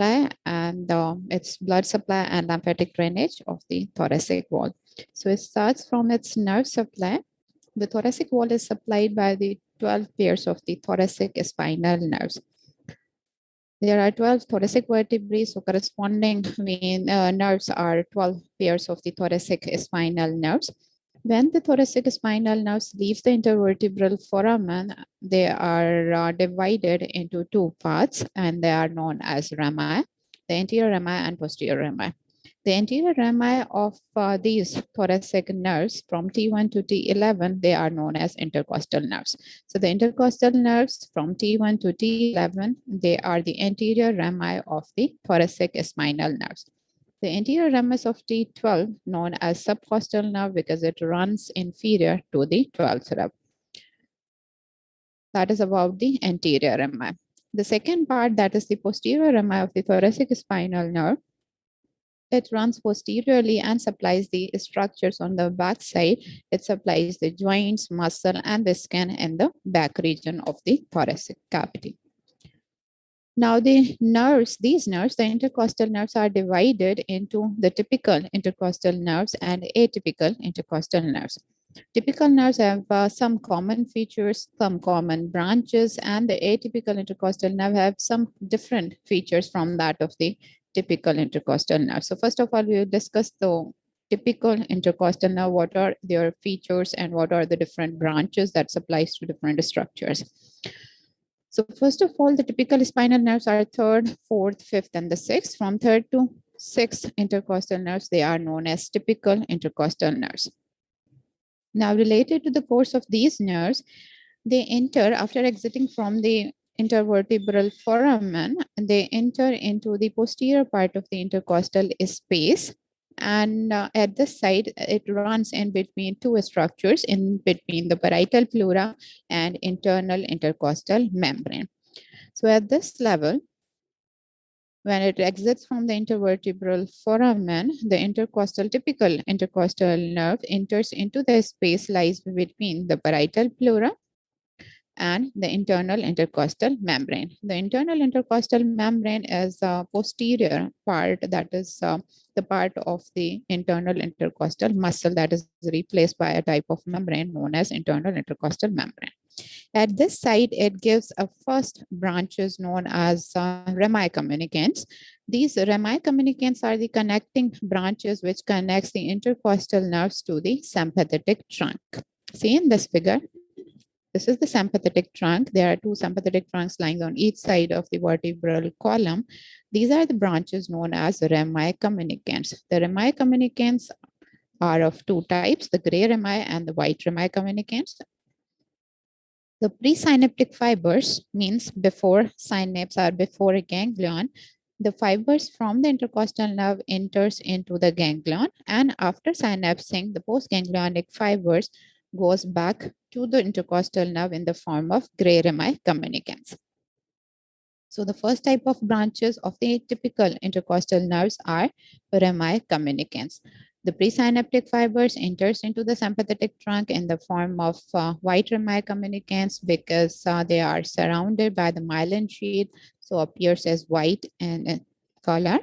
and its blood supply and lymphatic drainage of the thoracic wall. So it starts from its nerve supply. The thoracic wall is supplied by the 12 pairs of the thoracic spinal nerves. There are 12 thoracic vertebrae, so corresponding nerves are 12 pairs of the thoracic spinal nerves. When the thoracic spinal nerves leaves the intervertebral foramen, they are divided into two parts, and they are known as rami, the anterior rami and posterior rami. The anterior rami of these thoracic nerves from T1 to T11, they are known as intercostal nerves. So the intercostal nerves from T1 to T11, they are the anterior rami of the thoracic spinal nerves. The anterior ramus of T12, known as subcostal nerve because it runs inferior to the 12th rib. That is about the anterior rami. The second part, that is the posterior rami of the thoracic spinal nerve. It runs posteriorly and supplies the structures on the back side. It supplies the joints, muscle, and the skin in the back region of the thoracic cavity. Now these nerves, the intercostal nerves, are divided into the typical intercostal nerves and atypical intercostal nerves. Typical nerves have some common features, some common branches, and the atypical intercostal nerve have some different features from that of the typical intercostal nerve. So first of all, we will discuss the typical intercostal nerve, what are their features and what are the different branches that supplies to different structures. So first of all, the typical spinal nerves are third, fourth, fifth, and the sixth. From third to sixth intercostal nerves, they are known as typical intercostal nerves. Now, related to the course of these nerves, they enter, after exiting from the intervertebral foramen, they enter into the posterior part of the intercostal space. And at this side, it runs in between two structures, in between the parietal pleura and internal intercostal membrane. So at this level, when it exits from the intervertebral foramen, the typical intercostal nerve enters into the space lies between the parietal pleura and the internal intercostal membrane. The internal intercostal membrane is a posterior part, that is the part of the internal intercostal muscle that is replaced by a type of membrane known as internal intercostal membrane. At this site, it gives a first branches known as rami communicants. These rami communicants are the connecting branches which connects the intercostal nerves to the sympathetic trunk. See in this figure, this is the sympathetic trunk. There are two sympathetic trunks lying on each side of the vertebral column. These are the branches known as rami communicants. The rami communicants are of two types, the gray rami and the white rami communicants. The presynaptic fibers means before synapse or before a ganglion. The fibers from the intercostal nerve enters into the ganglion, and after synapsing, the postganglionic fibers goes back to the intercostal nerve in the form of gray rami communicants. So the first type of branches of the typical intercostal nerves are rami communicants. The presynaptic fibers enters into the sympathetic trunk in the form of white rami communicants because they are surrounded by the myelin sheath, so appears as white in color.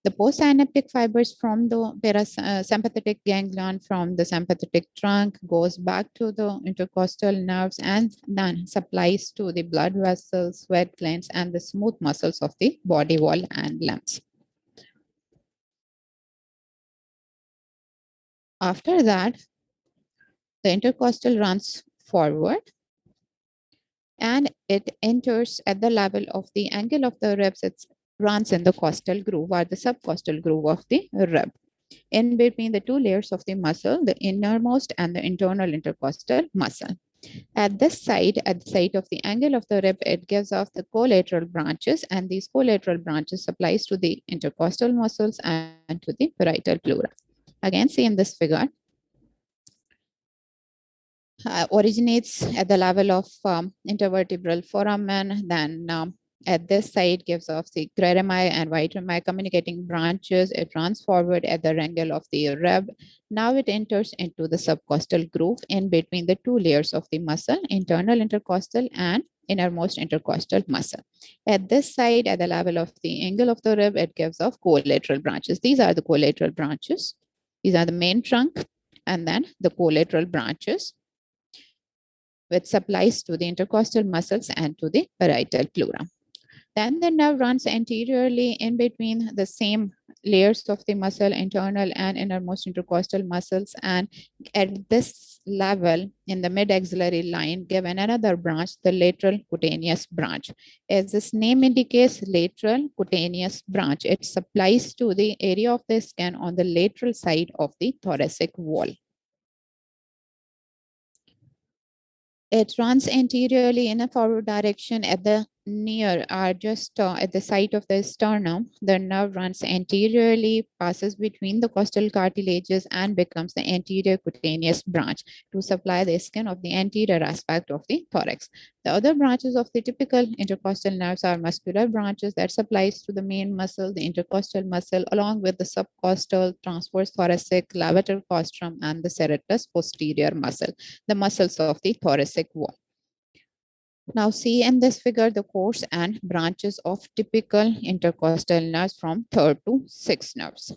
The postsynaptic fibers from the sympathetic ganglion from the sympathetic trunk goes back to the intercostal nerves and then supplies to the blood vessels, sweat glands, and the smooth muscles of the body wall and limbs. After that, the intercostal runs forward and it enters at the level of the angle of the ribs. It runs in the costal groove or the subcostal groove of the rib. In between the two layers of the muscle, the innermost and the internal intercostal muscle. At this side, at the side of the angle of the rib, it gives off the collateral branches, and these collateral branches supplies to the intercostal muscles and to the parietal pleura. Again, see in this figure, originates at the level of intervertebral foramen, then at this side gives off the gray rami and white rami communicating branches. It runs forward at the angle of the rib. Now it enters into the subcostal groove in between the two layers of the muscle, internal intercostal and innermost intercostal muscle. At this side, at the level of the angle of the rib, it gives off collateral branches. These are the collateral branches. These are the main trunk and then the collateral branches, which supplies to the intercostal muscles and to the parietal pleura. Then the nerve runs anteriorly in between the same layers of the muscle, internal and innermost intercostal muscles. And at this level, in the mid-axillary line, given another branch, the lateral cutaneous branch. As this name indicates, lateral cutaneous branch, it supplies to the area of the skin on the lateral side of the thoracic wall. It runs anteriorly in a forward direction at the near or just at the site of the sternum. The nerve runs anteriorly, passes between the costal cartilages and becomes the anterior cutaneous branch to supply the skin of the anterior aspect of the thorax. The other branches of the typical intercostal nerves are muscular branches that supplies to the main muscle, the intercostal muscle, along with the subcostal, transverse thoracic, levator costrum, and the serratus posterior muscle, the muscles of the thoracic wall. Now see in this figure the course and branches of typical intercostal nerves from third to sixth nerves.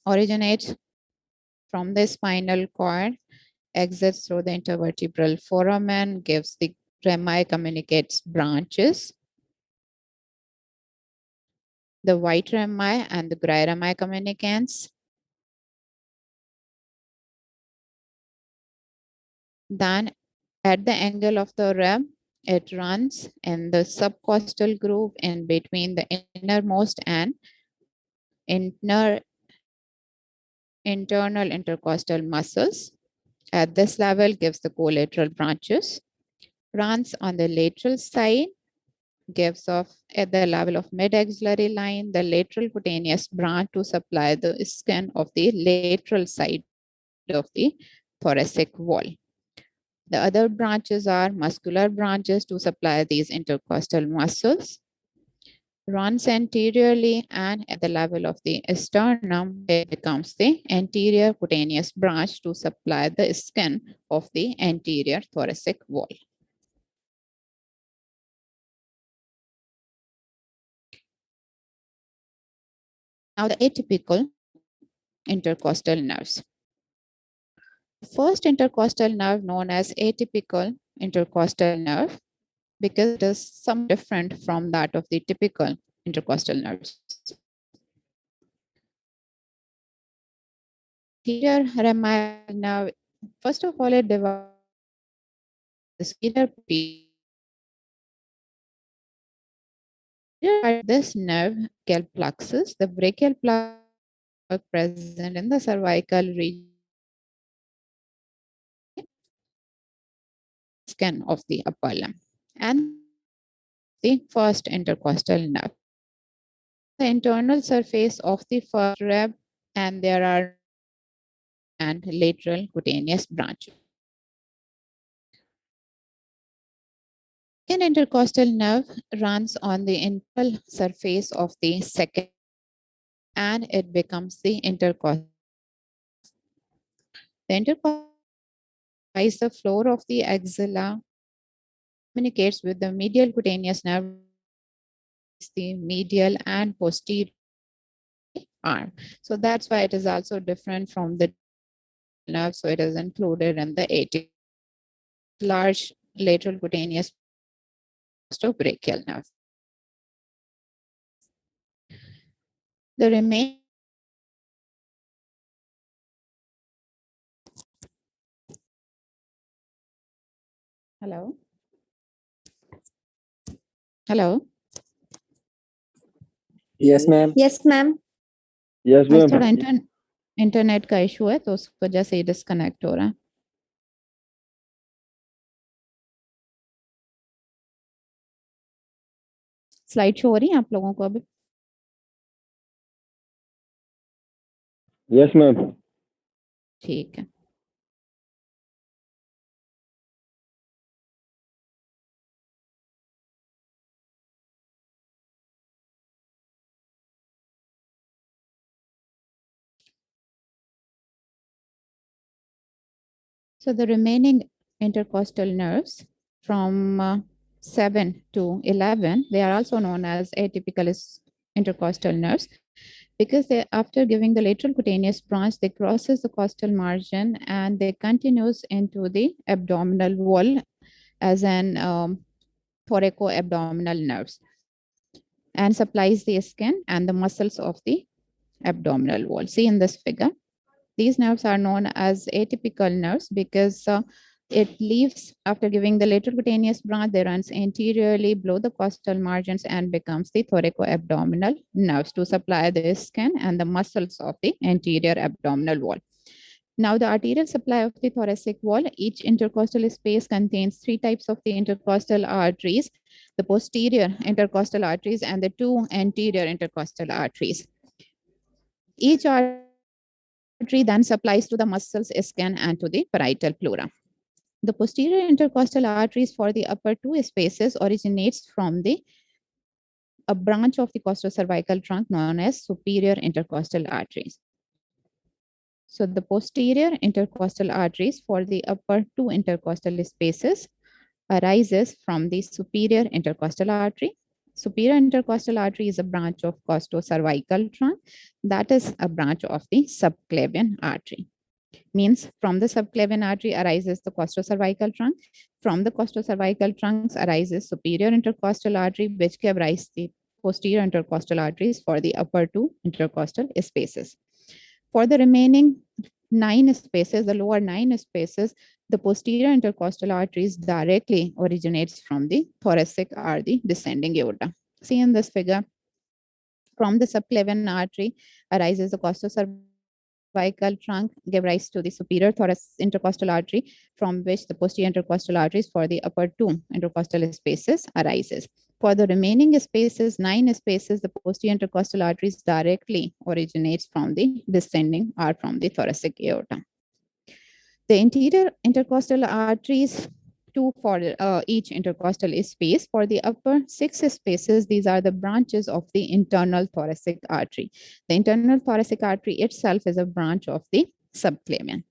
Originates from the spinal cord, exits through the intervertebral foramen, gives the rami, communicates branches. The white rami and the gray rami communicants. Then at the angle of the rib, it runs in the subcostal groove in between the innermost and internal intercostal muscles. At this level, gives the collateral branches. Runs on the lateral side, gives off at the level of mid-axillary line, the lateral cutaneous branch to supply the skin of the lateral side of the thoracic wall. The other branches are muscular branches to supply these intercostal muscles. Runs anteriorly and at the level of the sternum, it becomes the anterior cutaneous branch to supply the skin of the anterior thoracic wall. Now the atypical intercostal nerves. First intercostal nerve known as atypical intercostal nerve because it is somewhat different from that of the typical intercostal nerves. Anterior rami nerve, first of all, it divides the cedar this nerve brachial plexus. The brachial plexus is present in the cervical region skin of the upper limb and the first intercostal nerve. The internal surface of the first rib and there are and lateral cutaneous branches. An intercostal nerve runs on the internal surface of the second and it becomes the intercostal. The intercostal is the floor of the axilla, communicates with the medial cutaneous nerve, the medial and posterior arm. So that's why it is also different from the nerve. So it is included in the atypical large lateral cutaneous brachial nerve. The remaining hello. Hello. Yes ma'am. Yes, ma'am. Yes आज ma'am. थोड़ा internet का issue है तो उस वजह से disconnect हो रहा है. स्लाइड शो हो रही है आप लोगों को अभी? Yes ma'am. ठीक है. So the remaining intercostal nerves from 7 to 11, they are also known as atypical intercostal nerves because they, after giving the lateral cutaneous branch, they crosses the costal margin and they continues into the abdominal wall as an thoraco-abdominal nerves and supplies the skin and the muscles of the abdominal wall. See in this figure, these nerves are known as atypical nerves because it leaves after giving the lateral cutaneous branch, they runs anteriorly below the costal margins and becomes the thoraco-abdominal nerves to supply the skin and the muscles of the anterior abdominal wall. Now, the arterial supply of the thoracic wall, each intercostal space contains three types of the intercostal arteries, the posterior intercostal arteries and the two anterior intercostal arteries. Each artery then supplies to the muscles, skin, and to the parietal pleura. The posterior intercostal arteries for the upper two spaces originates from a branch of the costocervical trunk known as superior intercostal arteries. So the posterior intercostal arteries for the upper two intercostal spaces arises from the superior intercostal artery. Superior intercostal artery is a branch of costocervical trunk. That is a branch of the subclavian artery. Means from the subclavian artery arises the costocervical trunk. From the costocervical trunks arises superior intercostal artery, which give rise the posterior intercostal arteries for the upper two intercostal spaces. For the remaining 9 spaces, the lower 9 spaces, the posterior intercostal arteries directly originates from the thoracic or the descending aorta. See in this figure, from the subclavian artery arises the costocervical trunk, give rise to the superior thoracic intercostal artery, from which the posterior intercostal arteries for the upper two intercostal spaces arises. For the remaining spaces, 9 spaces, the posterior intercostal arteries directly originates from the descending or from the thoracic aorta. The interior intercostal arteries, two for each intercostal space. For the upper 6 spaces, these are the branches of the internal thoracic artery. The internal thoracic artery itself is a branch of the subclavian.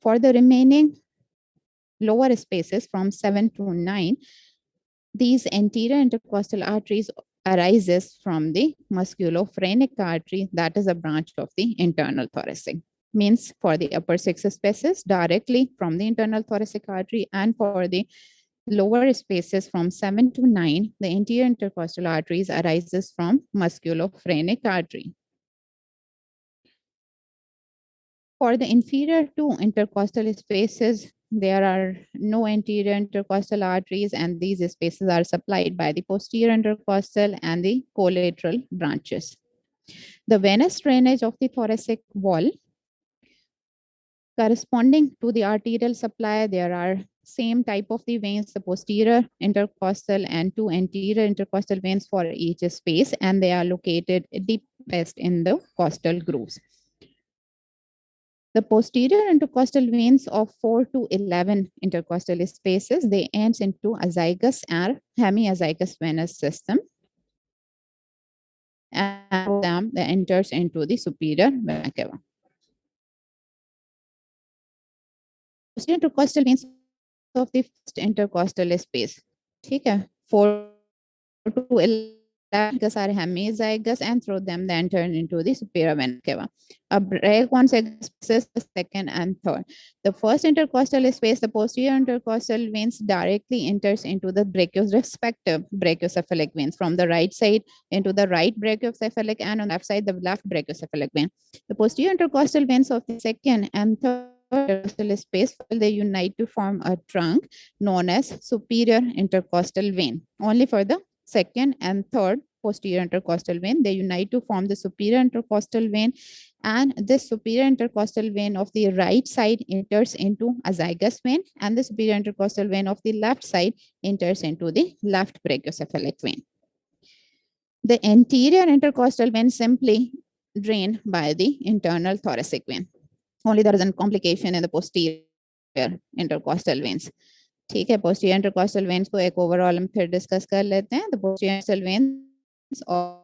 For the remaining lower spaces from 7 to 9, these anterior intercostal arteries arises from the musculophrenic artery, that is a branch of the internal thoracic. Means for the upper 6 spaces directly from the internal thoracic artery, and for the lower spaces from 7 to 9, the anterior intercostal arteries arises from musculophrenic artery. For the inferior two intercostal spaces, there are no anterior intercostal arteries, and these spaces are supplied by the posterior intercostal and the collateral branches. The venous drainage of the thoracic wall, corresponding to the arterial supply, there are same type of the veins, the posterior intercostal and two anterior intercostal veins for each space, and they are located deepest in the costal grooves. The posterior intercostal veins of 4 to 11 intercostal spaces, they ends into azygous or hemiazygous venous system. And them, they enters into the superior vena cava. Posterior intercostal veins of the first intercostal space. Okay, 4 to 11 are hemizygous, and through them they enter into the superior vena cava. A break on spaces, the second and third. The first intercostal space, the posterior intercostal veins directly enters into the respective brachiocephalic veins from the right side into the right brachiocephalic, and on the left side the left brachiocephalic vein. The posterior intercostal veins of the second and third intercostal space, they unite to form a trunk known as superior intercostal vein. Only for the second and third posterior intercostal vein, they unite to form the superior intercostal vein, and this superior intercostal vein of the right side enters into azygous vein, and the superior intercostal vein of the left side enters into the left brachiocephalic vein. The anterior intercostal vein simply drained by the internal thoracic vein. Only there is a complication in the posterior intercostal veins. ठीक है, posterior intercostal veins को एक overall हम फिर discuss कर लेते हैं. The posterior intercostal veins of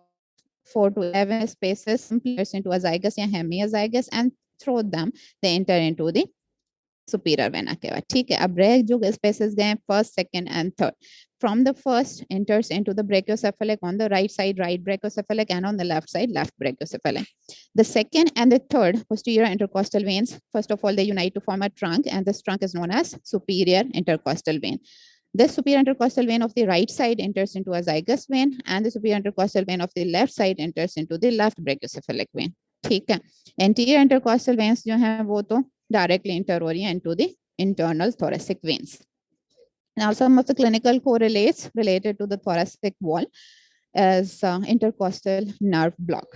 4 to 11 spaces simply into azygous या hemiazygous, and through them they enter into the superior vena कहवा ठीक है अब रह जो स्पेसेस गए first second and third from the first enters into the brachiocephalic on the right side right brachiocephalic and on the left side left brachiocephalic the second and the third posterior intercostal veins first of all they unite to form a trunk and this trunk is known as superior intercostal vein. This superior intercostal vein of the right side enters into a zygous vein and the superior intercostal vein of the left side enters into the left brachiocephalic vein. ठीक है anterior intercostal veins जो हैं वो तो directly interorient into the internal thoracic veins. Now some of the clinical correlates related to the thoracic wall is intercostal nerve block.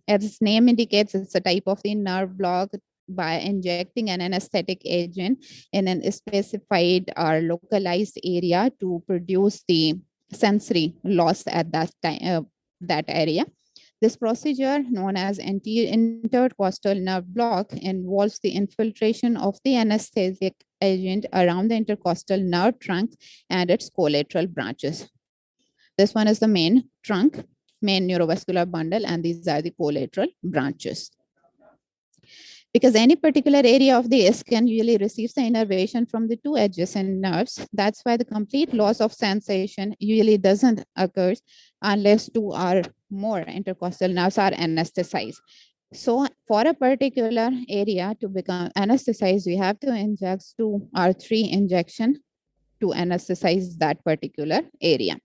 As its name indicates, it's a type of the nerve block by injecting an anesthetic agent in a specified or localized area to produce the sensory loss at that time, that area. This procedure, known as intercostal nerve block, involves the infiltration of the anesthetic agent around the intercostal nerve trunk and its collateral branches. This one is the main trunk, main neurovascular bundle, and these are the collateral branches. Because any particular area of the skin usually receives the innervation from the two adjacent nerves. That's why the complete loss of sensation usually doesn't occur unless two or more intercostal nerves are anesthetized. So for a particular area to become anesthetized, we have to inject 2 or 3 injections to anesthetize that particular area.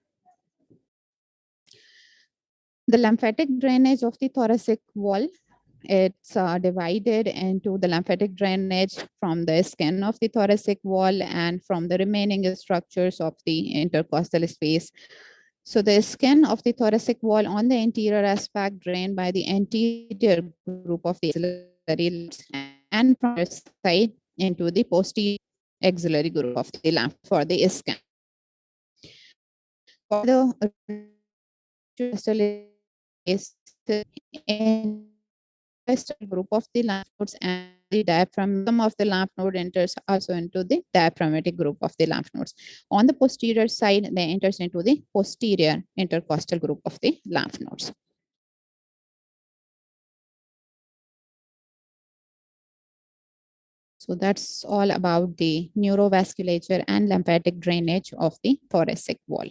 The lymphatic drainage of the thoracic wall, it's divided into the lymphatic drainage from the skin of the thoracic wall and from the remaining structures of the intercostal space. So the skin of the thoracic wall on the anterior aspect drained by the anterior group of the axillary limbs and from the side into the posterior axillary group of the lymph for the skin. For the group of the lymph nodes and the diaphragm, some of the lymph node enters also into the diaphragmatic group of the lymph nodes. On the posterior side, they enters into the posterior intercostal group of the lymph nodes. So that's all about the neurovasculature and lymphatic drainage of the thoracic wall.